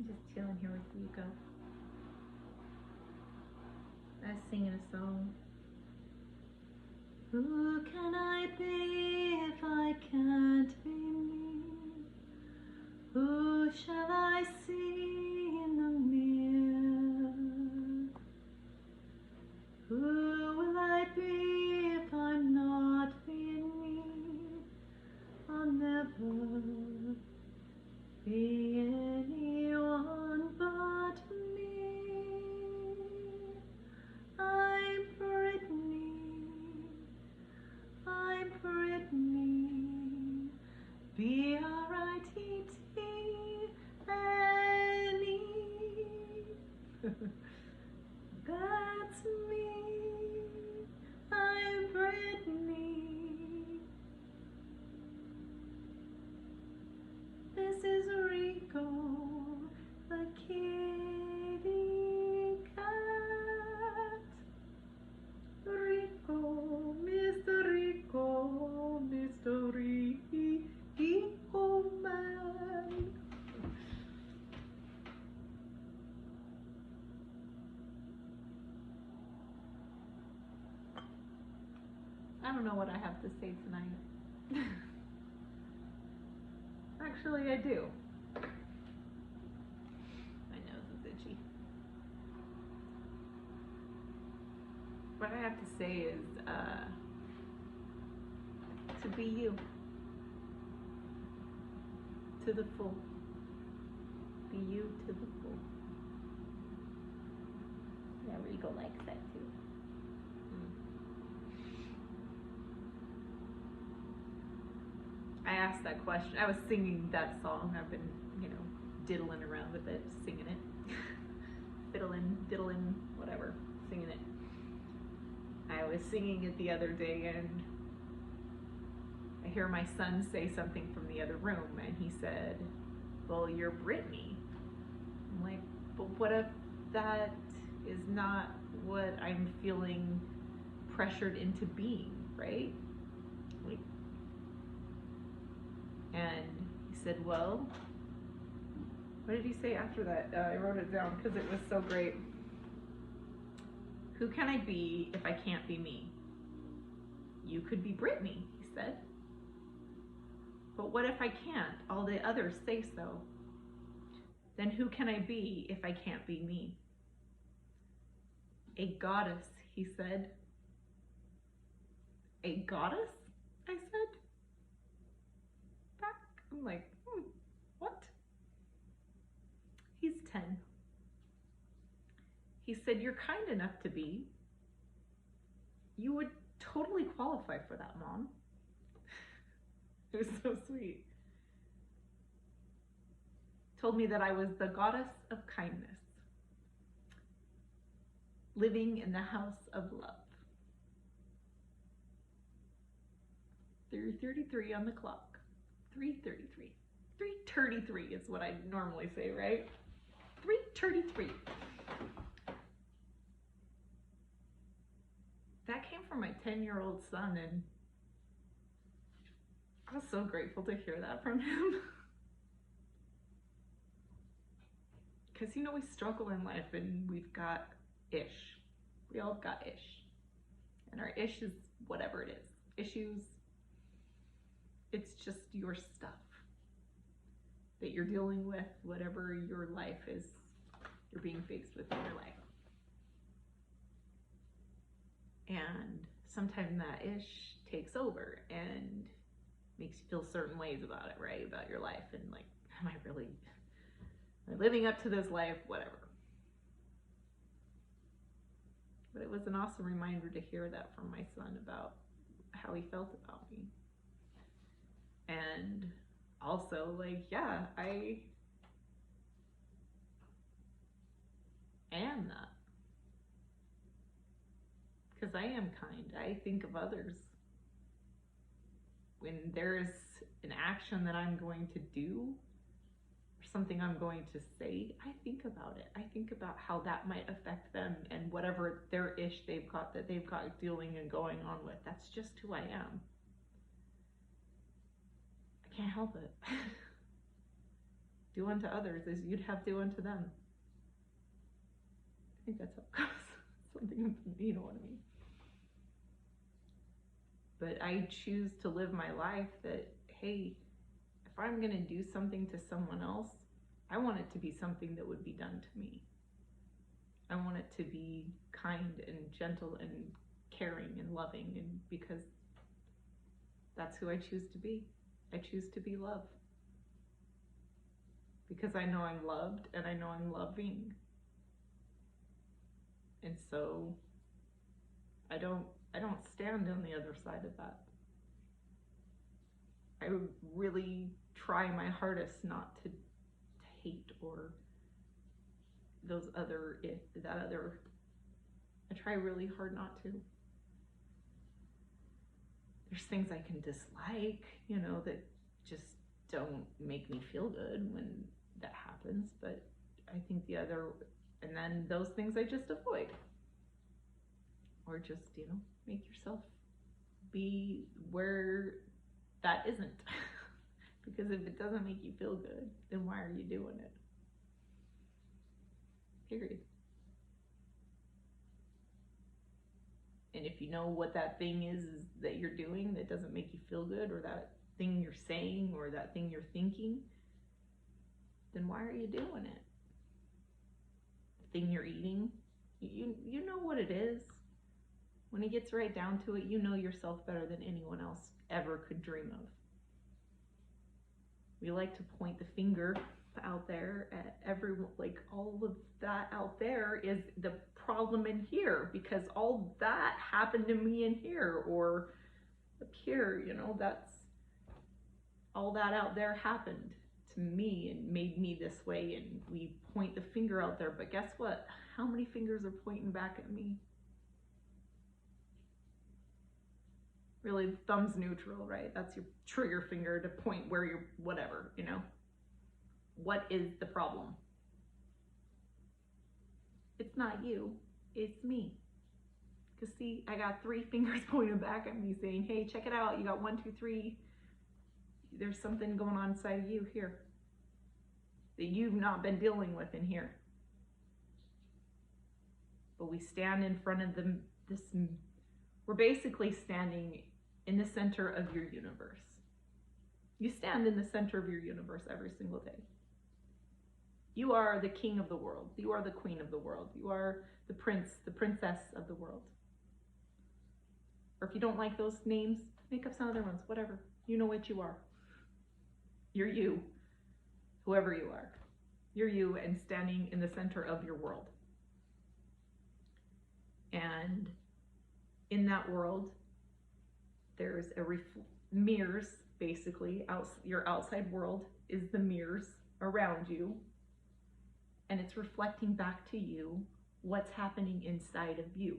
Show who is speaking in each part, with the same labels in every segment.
Speaker 1: Just chilling here with Rico. I was singing a song. Who can I be if I can't be me? Who shall I see in the mirror? Who will I be if I'm not being me? I'll never be anyone but me. I'm Brittany. I'm Brittany. B-R-I-T-T-N-E. That's me. I'm Brittany. This is Rico, the kitty cat. Rico, Mr. Rico, Mr. Rico man. I don't know what I have to say tonight. Actually, I do. My nose is itchy. What I have to say is to be you. To the full. Be you to the full. Yeah, Rico likes that too. I asked that question. I was singing that song. I've been, diddling around with it, singing it. Fiddling, diddling, whatever, singing it. I was singing it the other day and I hear my son say something from the other room and he said, well, you're Brittany. I'm like, but what if that is not what I'm feeling pressured into being, right? Like, and he said, well, what did he say after that? I wrote it down because it was so great. Who can I be if I can't be me? You could be Brittany, he said. But what if I can't? All the others say so. Then who can I be if I can't be me? A goddess, he said. A goddess? I said. Back. I'm like, what? He's 10. He said, you're kind enough to be. You would totally qualify for that, Mom. It was so sweet. Told me that I was the goddess of kindness, living in the house of love. 3:33 on the clock. 3:33. 3:33 is what I normally say, right? 3:33. That came from my 10-year-old son, and I was so grateful to hear that from him. Because, we struggle in life and we've got ish. We all got ish. And our ish is whatever it is. Issues. It's just your stuff that you're dealing with, whatever your life is, you're being faced with in your life. And sometimes that ish takes over and makes you feel certain ways about it, right? About your life and like, am I living up to this life? Whatever. But it was an awesome reminder to hear that from my son about how he felt about me. And also, like, yeah, I am that. Because I am kind. I think of others. When there's an action that I'm going to do, or something I'm going to say, I think about it. I think about how that might affect them and whatever their ish they've got dealing and going on with. That's just who I am. I can't help it. Do unto others as you'd have do unto them. I think that's how it goes. Something, you know what I mean. But I choose to live my life that, hey, if I'm going to do something to someone else, I want it to be something that would be done to me. I want it to be kind and gentle and caring and loving, and because that's who I choose to be. I choose to be love. Because I know I'm loved and I know I'm loving. And so I don't stand on the other side of that. I really try my hardest not to hate or I try really hard not to. There's things I can dislike, that just don't make me feel good when that happens, but I think and then those things I just avoid. Or just, make yourself be where that isn't. Because if it doesn't make you feel good, then why are you doing it? Period. And if you know what that thing is that you're doing that doesn't make you feel good, or that thing you're saying, or that thing you're thinking, then why are you doing it? The thing you're eating, you know what it is. When it gets right down to it, you know yourself better than anyone else ever could dream of. We like to point the finger out there at everyone, like all of that out there is the problem in here, because all that happened to me in here, or up here, that's all that out there happened to me and made me this way, and we point the finger out there, but guess what? How many fingers are pointing back at me? Really, thumb's neutral, right? That's your trigger finger to point where you're whatever, What is the problem? It's not you, it's me. Because see, I got 3 fingers pointed back at me saying, hey, check it out. You got 1, 2, 3. There's something going on inside of you here that you've not been dealing with in here. But we stand in front of we're basically standing in the center of your universe. You stand in the center of your universe every single day. You are the king of the world. You are the queen of the world. You are the prince, the princess of the world. Or if you don't like those names, make up some other ones, whatever. You know what you are. You're you, whoever you are. You're you, and standing in the center of your world. And in that world, there's mirrors, basically. Your outside world is the mirrors around you, and it's reflecting back to you what's happening inside of you.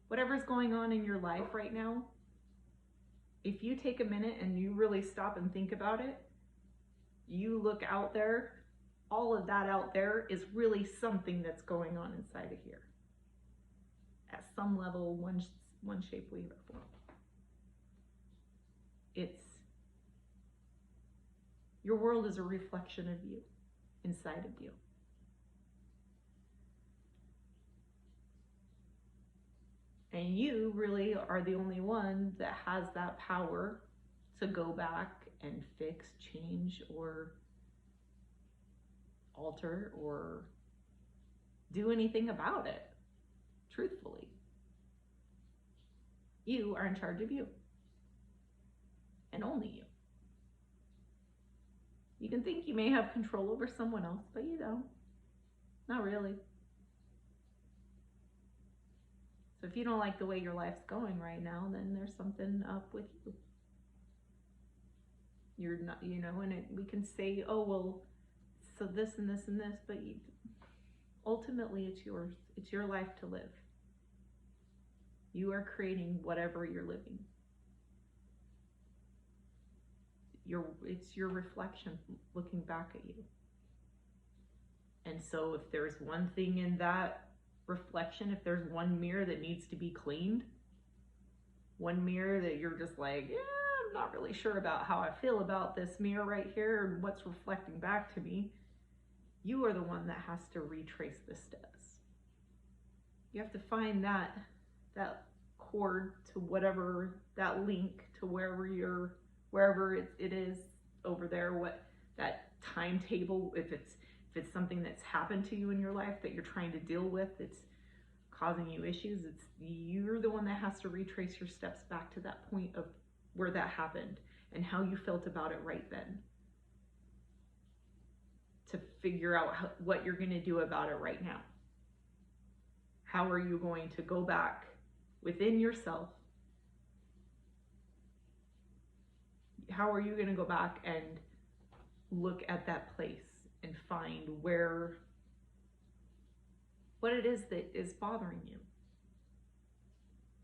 Speaker 1: Whatever's going on in your life right now, if you take a minute and you really stop and think about it, you look out there, all of that out there is really something that's going on inside of here. At some level, one shape, way, or form. Your world is a reflection of you, inside of you. And you really are the only one that has that power to go back and fix, change, or alter, or do anything about it, truthfully. You are in charge of you. And only you. You can think you may have control over someone else, but you don't. Not really. So if you don't like the way your life's going right now, then there's something up with you. You're not, and we can say, oh, well, so this and this and this, but ultimately it's yours. It's your life to live. You are creating whatever you're living. It's your reflection looking back at you. And so if there's one thing in that reflection, if there's one mirror that needs to be cleaned, one mirror that you're just like, yeah, I'm not really sure about how I feel about this mirror right here and what's reflecting back to me. You are the one that has to retrace the steps. You have to find that cord to whatever, that link to wherever it is over there, what that timetable, if it's something that's happened to you in your life that you're trying to deal with, it's causing you issues, you're the one that has to retrace your steps back to that point of where that happened and how you felt about it right then, to figure out what you're going to do about it right now. How are you going to go back within yourself? How are you going to go back and look at that place and find what it is that is bothering you?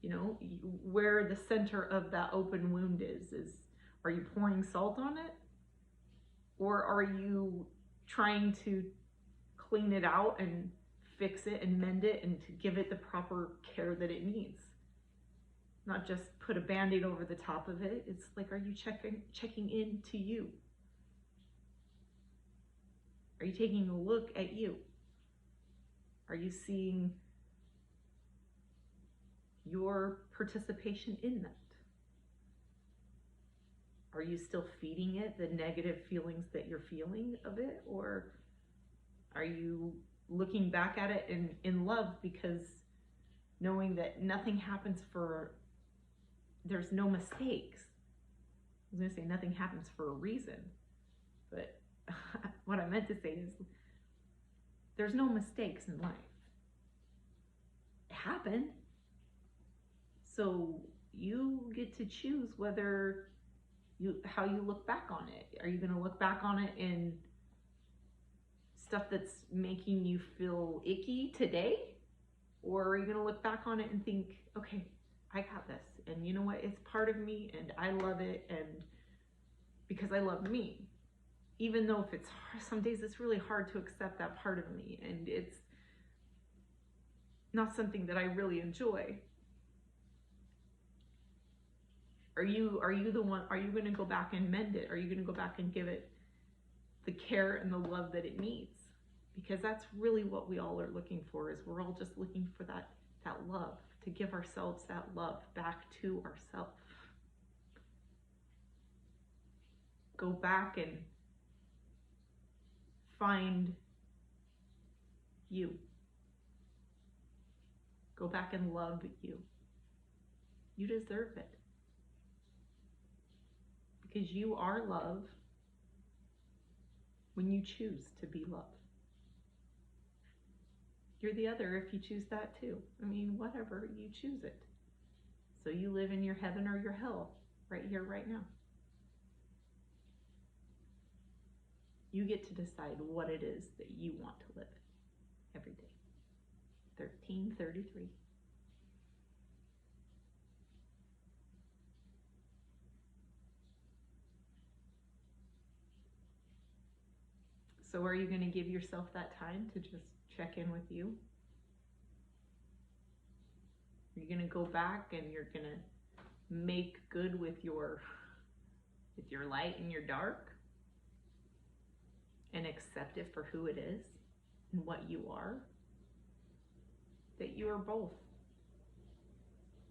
Speaker 1: You know, where the center of that open wound is are you pouring salt on it? Or are you trying to clean it out and fix it and mend it and to give it the proper care that it needs? Not just put a Band-Aid over the top of it. It's like, are you checking into you? Are you taking a look at you? Are you seeing your participation in that? Are you still feeding it the negative feelings that you're feeling of it? Or are you looking back at it in love, because knowing that nothing happens there's no mistakes. I was going to say nothing happens for a reason, but what I meant to say is there's no mistakes in life. It happened. So you get to choose how you look back on it. Are you going to look back on it in stuff that's making you feel icky today? Or are you going to look back on it and think, okay, I got this. And you know what? It's part of me and I love it. And because I love me, even though if it's hard, some days it's really hard to accept that part of me. And it's not something that I really enjoy. Are you the one? Are you going to go back and mend it? Are you going to go back and give it the care and the love that it needs? Because that's really what we all are looking for. Is we're all just looking for that love, to give ourselves that love back to ourselves. Go back and find you. Go back and love you. You deserve it. Because you are love when you choose to be love. You're the other if you choose that too. I mean, whatever, you choose it. So you live in your heaven or your hell right here, right now. You get to decide what it is that you want to live every day. 1333. So are you going to give yourself that time to just check in with you? Are you going to go back and you're going to make good with your light and your dark? And accept it for who it is and what you are? That you are both.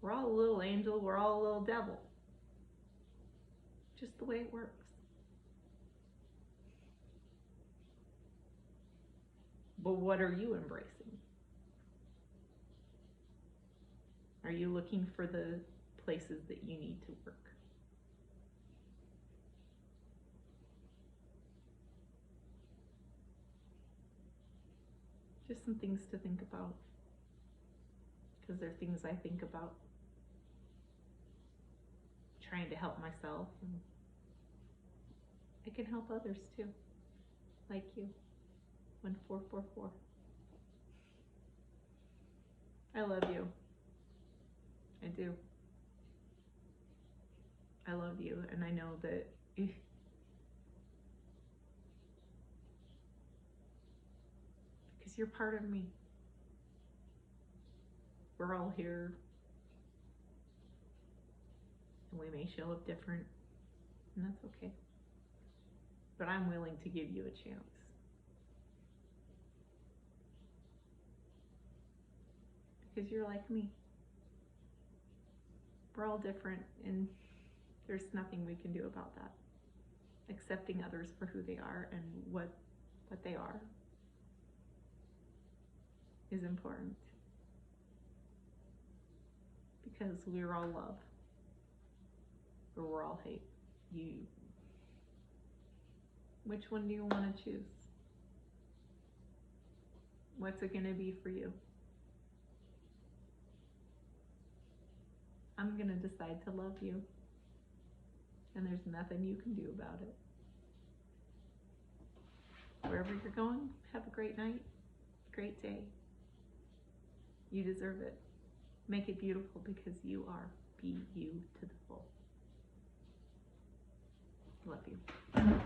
Speaker 1: We're all a little angel, we're all a little devil. Just the way it works. But what are you embracing? Are you looking for the places that you need to work? Just some things to think about. Because they're things I think about. Trying to help myself. And I can help others too. Like you. 1444. I love you. I do. I love you, and I know that because you're part of me. We're all here And we may show up different, and that's okay. But I'm willing to give you a chance. Because you're like me. We're all different, and there's nothing we can do about that. Accepting others for who they are and what they are is important. Because we're all love. Or we're all hate. Which one do you want to choose? What's it going to be for you? I'm going to decide to love you. And there's nothing you can do about it. Wherever you're going, have a great night, great day. You deserve it. Make it beautiful because you are. Be you to the full. Love you.